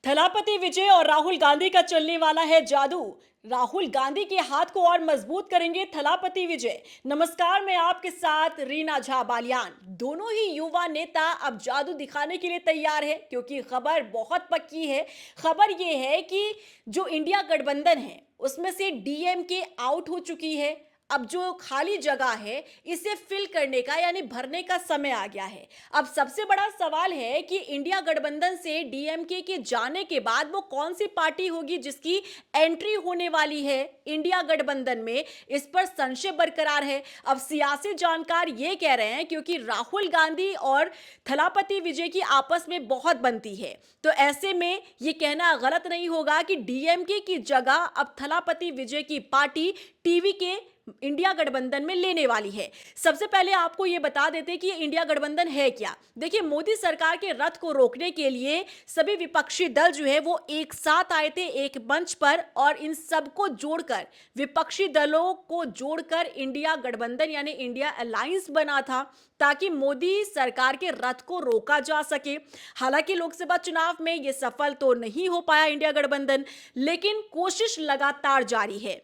थलापति विजय और राहुल गांधी का चलने वाला है जादू। राहुल गांधी के हाथ को और मजबूत करेंगे थलापति विजय। नमस्कार, मैं आपके साथ रीना झा बालियान। दोनों ही युवा नेता अब जादू दिखाने के लिए तैयार है, क्योंकि खबर बहुत पक्की है। खबर यह है कि जो इंडिया गठबंधन है उसमें से डीएमके आउट हो चुकी है। अब जो खाली जगह है इसे फिल करने का यानी भरने का समय आ गया है। अब सबसे बड़ा सवाल है कि इंडिया गठबंधन से डीएमके के जाने के बाद वो कौन सी पार्टी होगी जिसकी एंट्री होने वाली है इंडिया गठबंधन में। इस पर संशय बरकरार है। अब सियासी जानकार ये कह रहे हैं क्योंकि राहुल गांधी और थलापति विजय की आपस में बहुत बनती है, तो ऐसे में ये कहना गलत नहीं होगा कि डीएमके की जगह अब थलापति विजय की पार्टी टीवी के इंडिया गठबंधन में लेने वाली है। सबसे पहले आपको यह बता देते कि इंडिया गठबंधन है क्या। देखिए, मोदी सरकार के रथ को रोकने के लिए सभी विपक्षी दल जो है वो एक साथ आए थे एक मंच पर, और इन सबको जोड़कर, विपक्षी दलों को जोड़कर इंडिया गठबंधन यानी इंडिया अलायंस बना था, ताकि मोदी सरकार के रथ को रोका जा सके। हालांकि लोकसभा चुनाव में यह सफल तो नहीं हो पाया इंडिया गठबंधन, लेकिन कोशिश लगातार जारी है।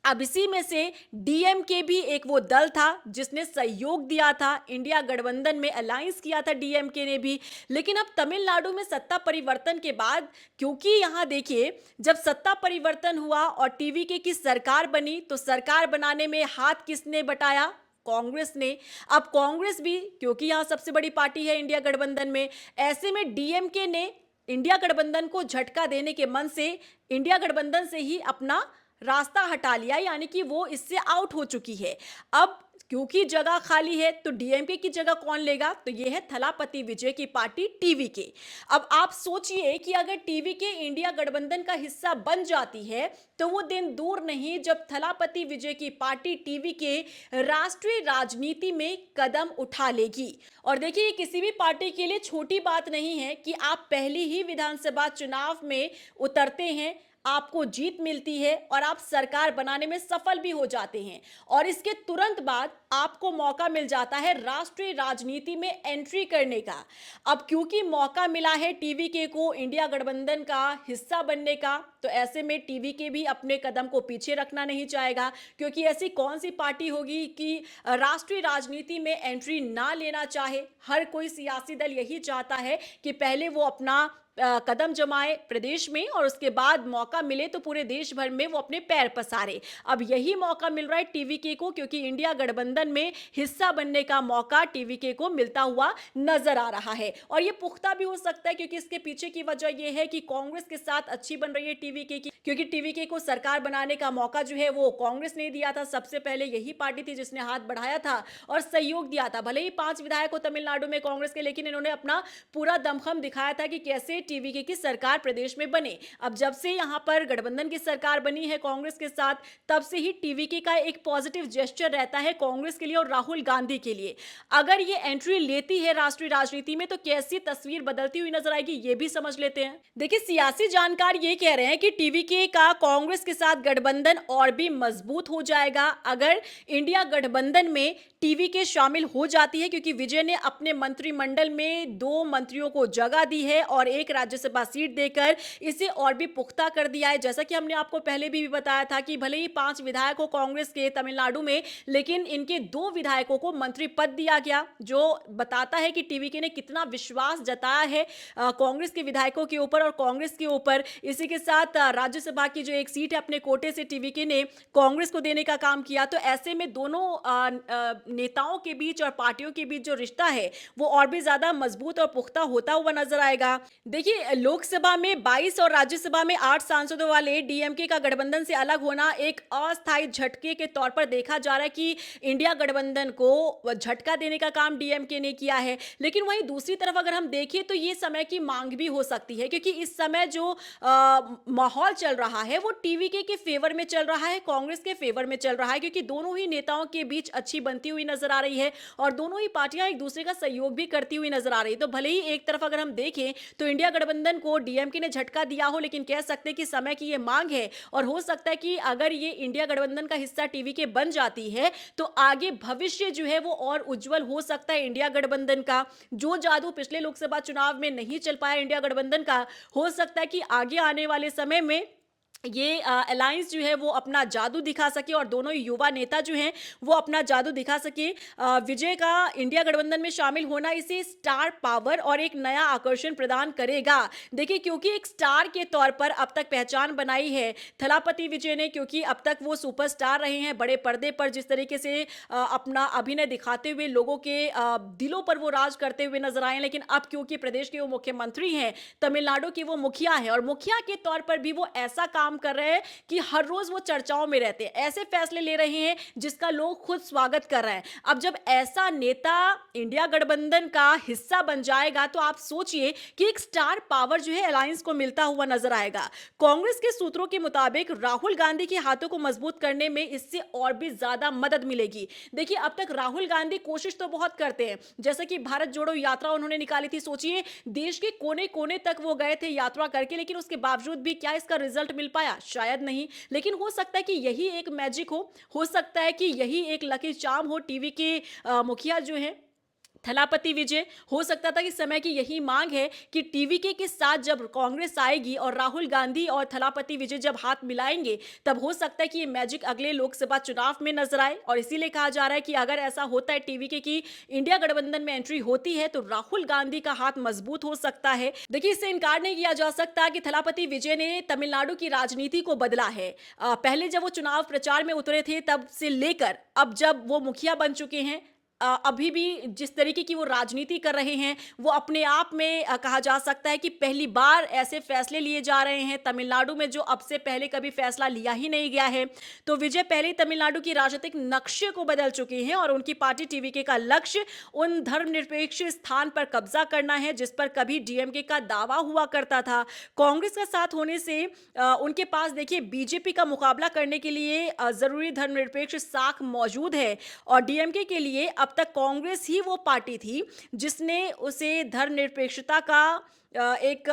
अब इसी में से डीएमके भी एक वो दल था जिसने सहयोग दिया था, इंडिया गठबंधन में अलायंस किया था डीएमके ने भी। लेकिन अब तमिलनाडु में सत्ता परिवर्तन के बाद, क्योंकि यहां देखिए, जब सत्ता परिवर्तन हुआ और टीवीके की सरकार बनी, तो सरकार बनाने में हाथ किसने बटाया? कांग्रेस ने। अब कांग्रेस भी, क्योंकि यहां सबसे बड़ी पार्टी है इंडिया गठबंधन में, ऐसे में डीएमके ने इंडिया गठबंधन को झटका देने के मन से इंडिया गठबंधन से ही अपना रास्ता हटा लिया, यानी कि वो इससे आउट हो चुकी है। अब क्योंकि जगह खाली है तो डीएमके की जगह कौन लेगा? तो ये है थलापति विजय की पार्टी टीवीके। अब आप सोचिए कि अगर टीवीके इंडिया गठबंधन का हिस्सा बन जाती है तो वो दिन दूर नहीं जब थलापति विजय की पार्टी टीवीके राष्ट्रीय राजनीति में कदम उठा लेगी। और देखिए, ये किसी भी पार्टी के लिए छोटी बात नहीं है कि आप पहली ही विधानसभा चुनाव में उतरते हैं, आपको जीत मिलती है और आप सरकार बनाने में सफल भी हो जाते हैं, और इसके तुरंत बाद आपको मौका मिल जाता है राष्ट्रीय राजनीति में एंट्री करने का। अब क्योंकि मौका मिला है टीवीके को इंडिया गठबंधन का हिस्सा बनने का, तो ऐसे में टीवीके भी अपने कदम को पीछे रखना नहीं चाहेगा, क्योंकि ऐसी कौन सी पार्टी होगी कि राष्ट्रीय राजनीति में एंट्री ना लेना चाहे। हर कोई सियासी दल यही चाहता है कि पहले वो अपना कदम जमाए प्रदेश में और उसके बाद मौका मिले तो पूरे देश भर में वो अपने पैर पसारे। अब यही मौका मिल रहा है टीवीके को, क्योंकि इंडिया गठबंधन में हिस्सा बनने का मौका टीवीके को मिलता हुआ नजर आ रहा है। और ये पुख्ता भी हो सकता है, क्योंकि इसके पीछे की वजह यह है कि कांग्रेस के साथ अच्छी बन रही है टीवीके की, क्योंकि टीवीके को सरकार बनाने का मौका जो है वो कांग्रेस ने दिया था। सबसे पहले यही पार्टी थी जिसने हाथ बढ़ाया था और सहयोग दिया था। भले ही 5 विधायक हो तमिलनाडु में कांग्रेस के, लेकिन इन्होंने अपना पूरा दमखम दिखाया था कि कैसे टीवीके की सरकार प्रदेश में बने। अब जब से यहां पर गठबंधन की सरकार बनी है कांग्रेस के साथ, तब से ही टीवीके का एक पॉजिटिव जेस्चर रहता है कांग्रेस के लिए और राहुल गांधी के लिए। अगर ये एंट्री लेती है राष्ट्रीय राजनीति में तो कैसी तस्वीर बदलती हुई नजर आएगी, ये भी समझ लेते हैं। देखिए, सियासी जानकार ये कह रहे हैं कि टीवीके का कांग्रेस के साथ गठबंधन और भी मजबूत हो जाएगा अगर इंडिया गठबंधन में टीवीके शामिल हो जाती है, क्योंकि विजय ने अपने मंत्रिमंडल में 2 मंत्रियों को जगह दी है और एक राज्यसभा सीट देकर इसे और भी पुख्ता कर दिया है। जैसा कि हमने आपको पहले भी बताया था कि भले ही 5 विधायक हो कांग्रेस के तमिलनाडु में, लेकिन इनके 2 विधायकों को मंत्री पद दिया गया, जो बताता है कि टीवीके ने कितना विश्वास जताया है कांग्रेस के विधायकों के ऊपर और कांग्रेस के ऊपर। इसी के साथ राज्यसभा की जो एक सीट है अपने कोटे से टीवीके ने कांग्रेस को देने का काम किया। तो ऐसे में दोनों नेताओं के बीच और पार्टियों के बीच जो रिश्ता है वो और भी ज्यादा मजबूत और पुख्ता होता हुआ नजर आएगा। देखिए, लोकसभा में 22 और राज्यसभा में 8 सांसदों वाले डीएमके का गठबंधन से अलग होना एक अस्थायी झटके के तौर पर देखा जा रहा है कि इंडिया गठबंधन को झटका देने का काम डीएमके ने किया है। लेकिन वहीं दूसरी तरफ अगर हम देखें तो ये समय की मांग भी हो सकती है, क्योंकि इस समय जो माहौल चल रहा है वो टीवीके के फेवर में चल रहा है, कांग्रेस के फेवर में चल रहा है, क्योंकि दोनों ही नेताओं के बीच अच्छी बनती हुई नजर आ रही है और दोनों ही पार्टियां एक दूसरे का सहयोग भी करती हुई नजर आ रही है। तो भले ही एक तरफ अगर हम देखें तो इंडिया गठबंधन को डीएमके ने झटका दिया हो, लेकिन कह सकते हैं कि समय की ये मांग है और हो सकता है कि अगर ये इंडिया गठबंधन का हिस्सा टीवीके बन जाती है तो आगे भविष्य जो है वो और उज्जवल हो सकता है इंडिया गठबंधन का। जो जादू पिछले लोकसभा चुनाव में नहीं चल पाया इंडिया गठबंधन का, हो सकता है कि आगे आने वाले समय में ये अलायंस जो है वो अपना जादू दिखा सके और दोनों ही युवा नेता जो हैं वो अपना जादू दिखा सके। विजय का इंडिया गठबंधन में शामिल होना इसे स्टार पावर और एक नया आकर्षण प्रदान करेगा। देखिए, क्योंकि एक स्टार के तौर पर अब तक पहचान बनाई है थलापति विजय ने, क्योंकि अब तक वो सुपरस्टार रहे हैं, बड़े पर्दे पर जिस तरीके से अपना अभिनय दिखाते हुए लोगों के दिलों पर वो राज करते हुए नजर आए। लेकिन अब क्योंकि प्रदेश के वो मुख्यमंत्री हैं, तमिलनाडु की वो मुखिया है और मुखिया के तौर पर भी वो ऐसा काम कर रहे हैं कि हर रोज वो चर्चाओं में रहते हैं, ऐसे फैसले ले रहे हैं जिसका लोग खुद स्वागत कर रहे हैं। अब जब ऐसा नेता इंडिया गठबंधन का हिस्सा बन जाएगा तो आप सोचिए कि एक स्टार पावर जो है अलायंस को मिलता हुआ नजर आएगा। कांग्रेस के सूत्रों के मुताबिक राहुल गांधी के हाथों को मजबूत करने में इससे और भी ज्यादा मदद मिलेगी। देखिए, अब तक राहुल गांधी कोशिश तो बहुत करते हैं, जैसे कि भारत जोड़ो यात्रा उन्होंने निकाली थी। सोचिए, देश के कोने कोने तक वो गए थे यात्रा करके, लेकिन उसके बावजूद भी क्या इसका रिजल्ट मिल पाया? शायद नहीं। लेकिन हो सकता है कि यही एक मैजिक हो सकता है कि यही एक लकी चार्म हो टीवी के मुखिया जो है थलापति विजय। हो सकता था कि समय की यही मांग है कि टीवीके के साथ जब कांग्रेस आएगी और राहुल गांधी और थलापति विजय जब हाथ मिलाएंगे, तब हो सकता है कि ये मैजिक अगले लोकसभा चुनाव में नजर आए। और इसीलिए कहा जा रहा है कि अगर ऐसा होता है, टीवीके की इंडिया गठबंधन में एंट्री होती है, तो राहुल गांधी का हाथ मजबूत हो सकता है। देखिए, इससे इनकार नहीं किया जा सकता कि थलापति विजय ने तमिलनाडु की राजनीति को बदला है। पहले जब वो चुनाव प्रचार में उतरे थे तब से लेकर अब जब वो मुखिया बन चुके हैं, अभी भी जिस तरीके की वो राजनीति कर रहे हैं, वो अपने आप में कहा जा सकता है कि पहली बार ऐसे फैसले लिए जा रहे हैं तमिलनाडु में जो अब से पहले कभी फैसला लिया ही नहीं गया है। तो विजय पहले तमिलनाडु की राजनीतिक नक्शे को बदल चुके हैं और उनकी पार्टी टीवीके का लक्ष्य उन धर्मनिरपेक्ष स्थान पर कब्जा करना है जिस पर कभी डीएमके का दावा हुआ करता था। कांग्रेस का साथ होने से उनके पास देखिए बीजेपी का मुकाबला करने के लिए जरूरी धर्मनिरपेक्ष साख मौजूद है और डीएमके के लिए अब तक कांग्रेस ही वो पार्टी थी जिसने उसे धर्मनिरपेक्षता का एक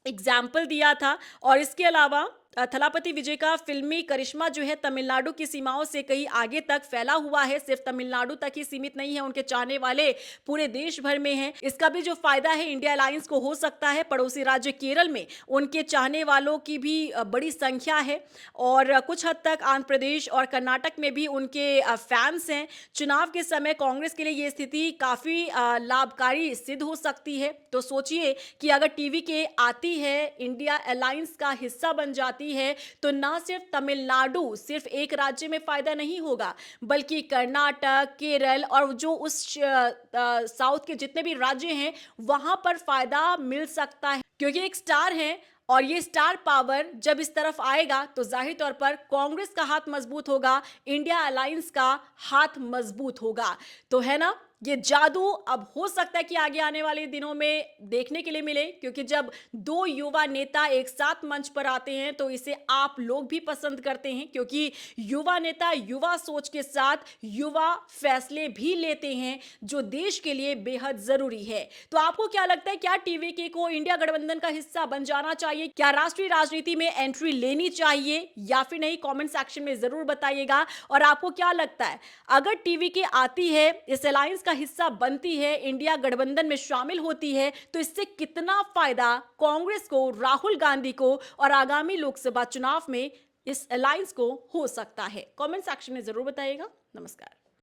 एग्जाम्पल दिया था। और इसके अलावा थलापति विजय का फिल्मी करिश्मा जो है तमिलनाडु की सीमाओं से कहीं आगे तक फैला हुआ है, सिर्फ तमिलनाडु तक ही सीमित नहीं है, उनके चाहने वाले पूरे देश भर में हैं। इसका भी जो फायदा है इंडिया अलायंस को हो सकता है। पड़ोसी राज्य केरल में उनके चाहने वालों की भी बड़ी संख्या है और कुछ हद तक आंध्र प्रदेश और कर्नाटक में भी उनके फैंस हैं। चुनाव के समय कांग्रेस के लिए ये स्थिति काफी लाभकारी सिद्ध हो सकती है। तो सोचिए कि अगर टीवीके आती है, इंडिया अलायंस का हिस्सा बन जाती है, तो ना सिर्फ तमिलनाडु सिर्फ एक राज्य में फायदा नहीं होगा, बल्कि कर्नाटक, केरल और जो उस साउथ के जितने भी राज्य हैं वहां पर फायदा मिल सकता है, क्योंकि एक स्टार है और ये स्टार पावर जब इस तरफ आएगा तो जाहिर तौर पर कांग्रेस का हाथ मजबूत होगा, इंडिया अलायंस का हाथ मजबूत होगा। तो है ना, ये जादू अब हो सकता है कि आगे आने वाले दिनों में देखने के लिए मिले, क्योंकि जब दो युवा नेता एक साथ मंच पर आते हैं तो इसे आप लोग भी पसंद करते हैं, क्योंकि युवा नेता युवा सोच के साथ युवा फैसले भी लेते हैं जो देश के लिए बेहद जरूरी है। तो आपको क्या लगता है, क्या टीवीके को इंडिया गठबंधन का हिस्सा बन जाना चाहिए? क्या राष्ट्रीय राजनीति में एंट्री लेनी चाहिए या फिर नहीं? कमेंट सेक्शन में जरूर बताइएगा। और आपको क्या लगता है, अगर टीवीके आती है, इस अलायंस का हिस्सा बनती है, इंडिया गठबंधन में शामिल होती है, तो इससे कितना फायदा कांग्रेस को, राहुल गांधी को और आगामी लोकसभा चुनाव में इस अलायंस को हो सकता है? कमेंट सेक्शन में जरूर बताइएगा। नमस्कार।